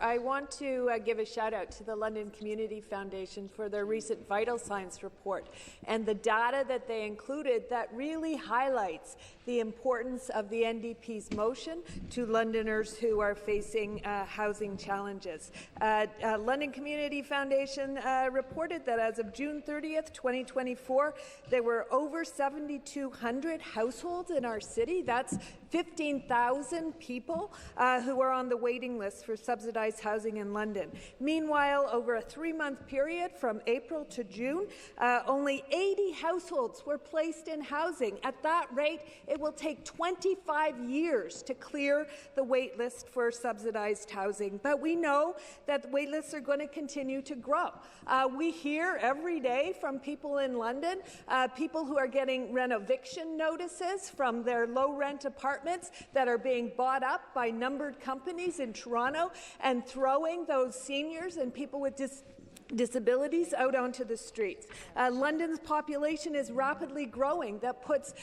I want to give a shout out to the London Community Foundation for their recent Vital Signs report and the data that they included that really highlights the importance of the NDP's motion to Londoners who are facing housing challenges. London Community Foundation reported that as of June 30th, 2024, there were over 7,200 households in our city. That's 15,000 people who are on the waiting list for subsidized housing in London. Meanwhile, over a 3-month period from April to June, only 80 households were placed in housing. At that rate, it will take 25 years to clear the wait list for subsidized housing. But we know that the wait lists are going to continue to grow. We hear every day from people in London, people who are getting renoviction notices from their low-rent apartments that are being bought up by numbered companies in Toronto and throwing those seniors and people with disabilities out onto the streets. London's population is rapidly growing. That puts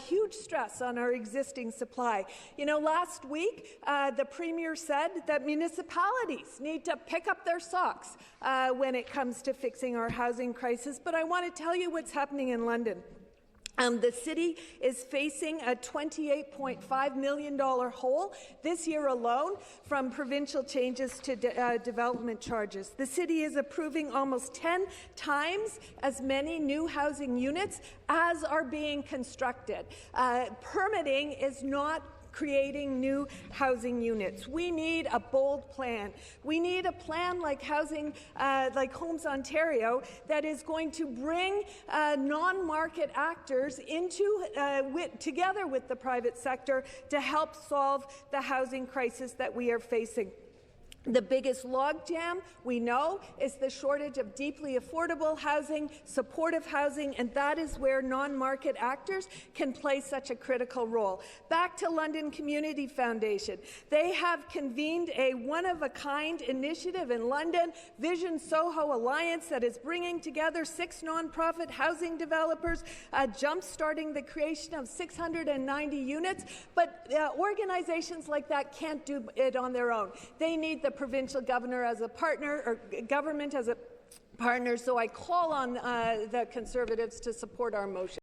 huge stress on our existing supply. You know, last week, the Premier said that municipalities need to pick up their socks when it comes to fixing our housing crisis. But I want to tell you what's happening in London. The city is facing a $28.5 million hole this year alone from provincial changes to development charges. The city is approving almost 10 times as many new housing units as are being constructed. Permitting is not creating new housing units. We need a bold plan. We need a plan like like Homes Ontario that is going to bring non-market actors into together with the private sector to help solve the housing crisis that we are facing. The biggest logjam, we know, is the shortage of deeply affordable housing, supportive housing, and that is where non-market actors can play such a critical role. Back to London Community Foundation. They have convened a one-of-a-kind initiative in London, Vision Soho Alliance, that is bringing together 6 nonprofit housing developers, jump-starting the creation of 690 units. But organizations like that can't do it on their own. They need the provincial governor as a partner, or government as a partner, so I call on the Conservatives to support our motion.